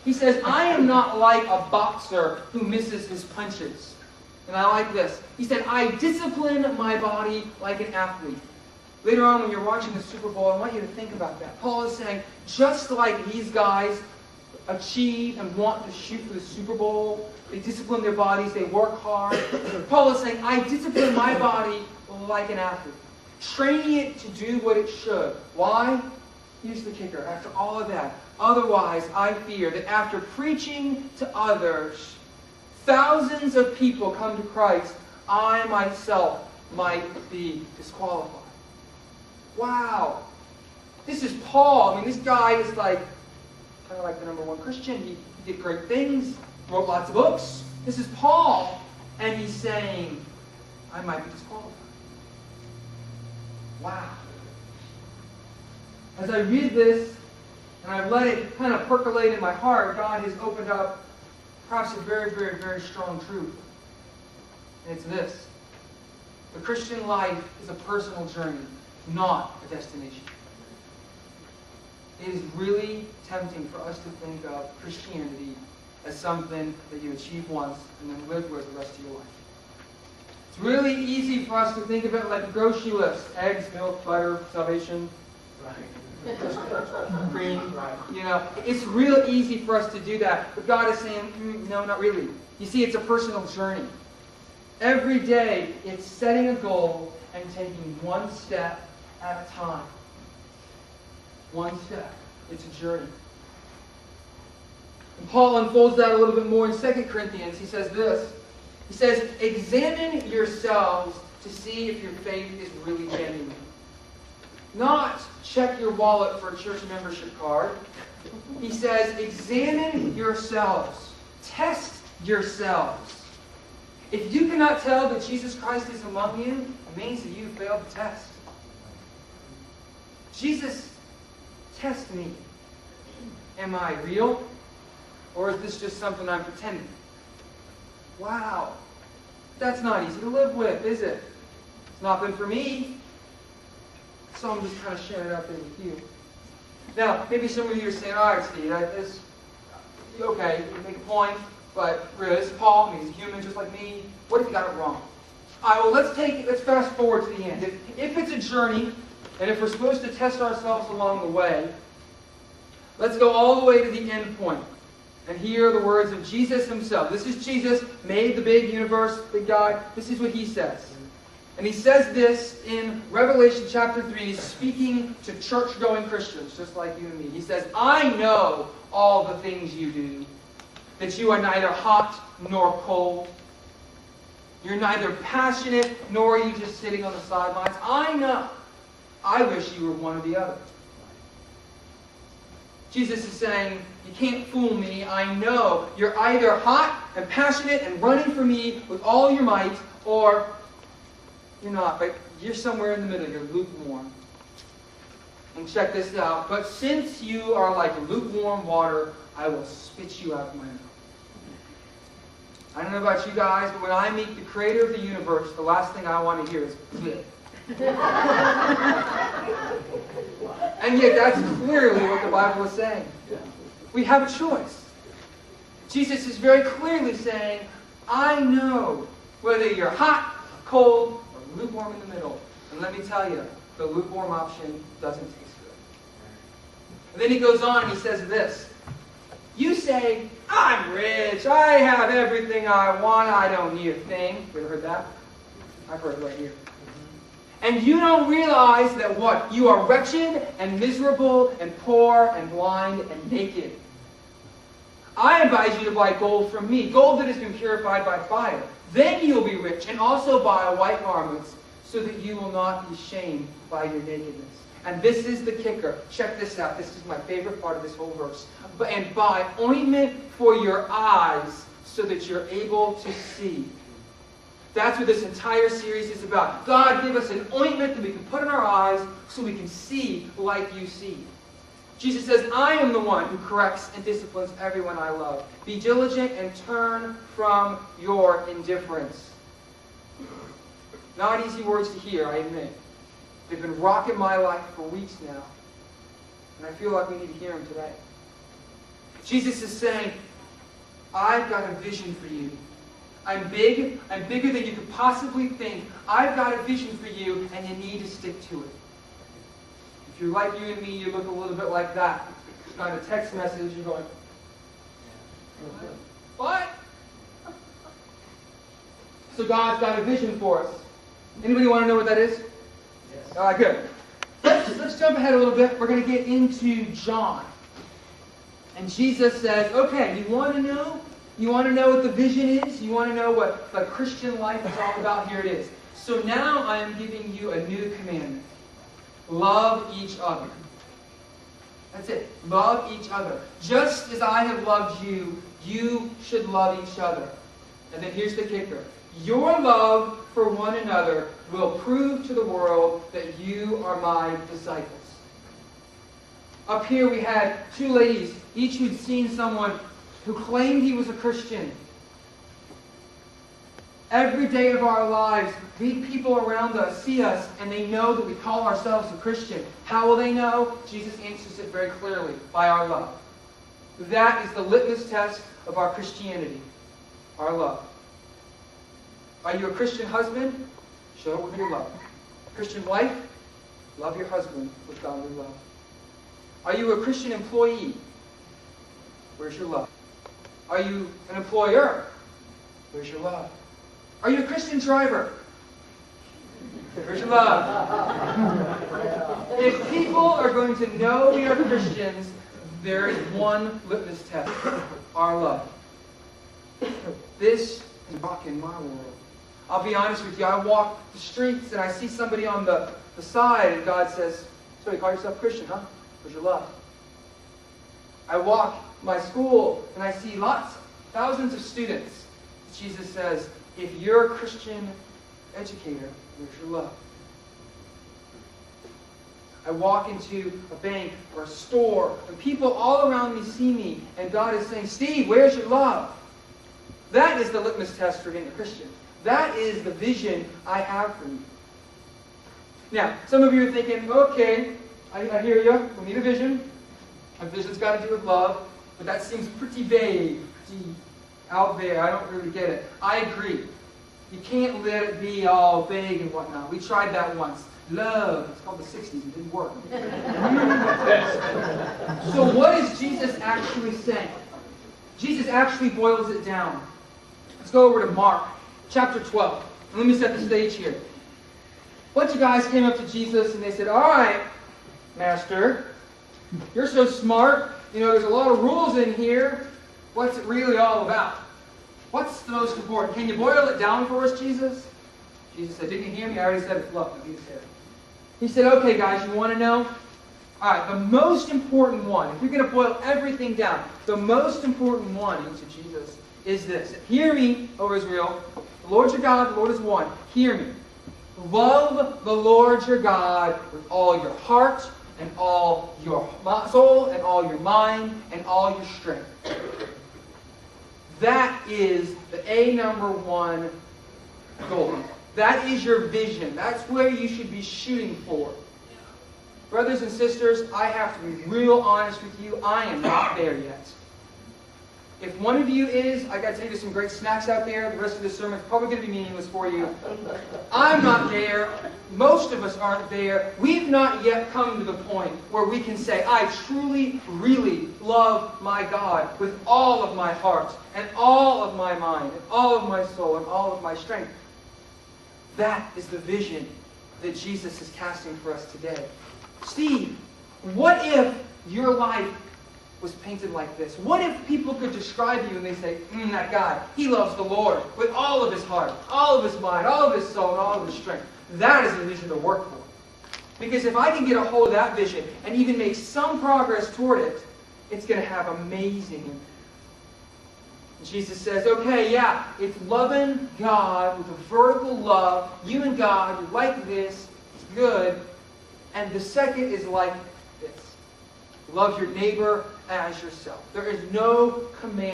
He says, I am not like a boxer who misses his punches. And I like this. He said, I discipline my body like an athlete. Later on, when you're watching the Super Bowl, I want you to think about that. Paul is saying, just like these guys achieve and want to shoot for the Super Bowl, they discipline their bodies, they work hard. Paul is saying, I discipline my body like an athlete, training it to do what it should. Why? Here's the kicker. After all of that, otherwise I fear that after preaching to others, thousands of people come to Christ, I myself might be disqualified. Wow. This is Paul. I mean, this guy is like, kind of like the #1 Christian. He did great things, wrote lots of books. This is Paul. And he's saying, I might be disqualified. Wow. As I read this, and I've let it kind of percolate in my heart, God has opened up perhaps a very, very, very strong truth. And it's this. The Christian life is a personal journey, not a destination. It is really tempting for us to think of Christianity as something that you achieve once and then live with the rest of your life. It's really easy for us to think of it like a grocery list. Eggs, milk, butter, salvation, cream. You know, it's real easy for us to do that. But God is saying, no, not really. You see, it's a personal journey. Every day, it's setting a goal and taking one step at a time. One step. It's a journey. And Paul unfolds that a little bit more in 2 Corinthians. He says this. He says, examine yourselves to see if your faith is really genuine. Not check your wallet for a church membership card. He says, examine yourselves. Test yourselves. If you cannot tell that Jesus Christ is among you, it means that you failed the test. Jesus, test me. Am I real? Or is this just something I'm pretending? Wow. That's not easy to live with, is it? It's not been for me. So I'm just kind of sharing it out there with you. Now, maybe some of you are saying, all right, Steve, okay, you make a point, but really, this is Paul, he's human just like me. What if he got it wrong? All right, well, let's fast forward to the end. If it's a journey, and if we're supposed to test ourselves along the way, let's go all the way to the end point. And hear the words of Jesus himself. This is Jesus, made the big universe, big guy. This is what he says. And he says this in Revelation chapter 3. He's speaking to church-going Christians, just like you and me. He says, I know all the things you do, that you are neither hot nor cold. You're neither passionate, nor are you just sitting on the sidelines. I know. I wish you were one or the other. Jesus is saying, you can't fool me. I know you're either hot and passionate and running for me with all your might, or you're not. But you're somewhere in the middle. You're lukewarm. And check this out. But since you are like lukewarm water, I will spit you out of my mouth. I don't know about you guys, but when I meet the creator of the universe, the last thing I want to hear is bleh. And yet that's clearly what the Bible is saying. We have a choice. Jesus is very clearly saying, I know whether you're hot, cold, or lukewarm in the middle. And let me tell you, the lukewarm option doesn't taste good. And then he goes on and he says this. You say, I'm rich, I have everything I want, I don't need a thing. You ever heard that? I've heard it right here. And you don't realize that what? You are wretched and miserable and poor and blind and naked. I advise you to buy gold from me, gold that has been purified by fire. Then you'll be rich, and also buy white garments, so that you will not be shamed by your nakedness. And this is the kicker. Check this out. This is my favorite part of this whole verse. And buy ointment for your eyes, so that you're able to see. That's what this entire series is about. God, give us an ointment that we can put in our eyes so we can see like you see. Jesus says, I am the one who corrects and disciplines everyone I love. Be diligent and turn from your indifference. Not easy words to hear, I admit. They've been rocking my life for weeks now. And I feel like we need to hear them today. Jesus is saying, I've got a vision for you. I'm big. I'm bigger than you could possibly think. I've got a vision for you, and you need to stick to it. If you're like you and me, you look a little bit like that. It's got a text message, you're going, what? So God's got a vision for us. Anybody want to know what that is? Yes. All right, good. Let's jump ahead a little bit. We're going to get into John. And Jesus says, okay, you want to know? You want to know what the vision is? You want to know what the Christian life is all about? Here it is. So now I am giving you a new commandment. Love each other. That's it. Love each other. Just as I have loved you, you should love each other. And then here's the kicker. Your love for one another will prove to the world that you are my disciples. Up here we had two ladies, each who'd seen someone who claimed he was a Christian. Every day of our lives, people around us see us and they know that we call ourselves a Christian. How will they know? Jesus answers it very clearly, by our love. That is the litmus test of our Christianity, our love. Are you a Christian husband? Show it with your love. Christian wife? Love your husband with godly love. Are you a Christian employee? Where's your love? Are you an employer? Where's your love? Are you a Christian driver? Where's your love? If people are going to know we are Christians, there is one litmus test. Our love. This is rocking my world. I'll be honest with you, I walk the streets and I see somebody on the side and God says, so you call yourself Christian, huh? Where's your love? I walk my school and I see thousands of students. Jesus says, if you're a Christian educator, where's your love? I walk into a bank or a store and people all around me see me and God is saying, Steve, where's your love? That is the litmus test for being a Christian. That is the vision I have for you. Now, some of you are thinking, okay, I hear you. We need a vision. A vision's got to do with love. But that seems pretty vague, pretty out there. I don't really get it. I agree. You can't let it be all vague and whatnot. We tried that once. Love. It's called the 60s. It didn't work. So what is Jesus actually saying? Jesus actually boils it down. Let's go over to Mark chapter 12. And let me set the stage here. A bunch of guys came up to Jesus and they said, all right, Master, you're so smart. You know, there's a lot of rules in here. What's it really all about? What's the most important? Can you boil it down for us, Jesus? Jesus said, didn't you hear me? I already said it. Look, he said, okay, guys, you want to know? All right, the most important one, if you're going to boil everything down, the most important one, answered Jesus, is this. Hear me, O Israel. The Lord your God, the Lord is one. Hear me. Love the Lord your God with all your heart and all your soul and all your mind and all your strength. That is the number one goal. That is your vision. That's where you should be shooting for. Brothers and sisters, I have to be real honest with you. I am not there yet. If one of you is, I got to tell you, there's some great snacks out there. The rest of the sermon is probably going to be meaningless for you. I'm not there. Most of us aren't there. We've not yet come to the point where we can say, I truly, really love my God with all of my heart and all of my mind and all of my soul and all of my strength. That is the vision that Jesus is casting for us today. Steve, what if your life was painted like this? What if people could describe you and they say, that guy, he loves the Lord with all of his heart, all of his mind, all of his soul, and all of his strength. That is the vision to work for. Because if I can get a hold of that vision and even make some progress toward it, it's going to have amazing impact. Jesus says, okay, yeah, it's loving God with a vertical love. You and God, you're like this. It's good. And the second is like this. Love your neighbor as yourself. There is no command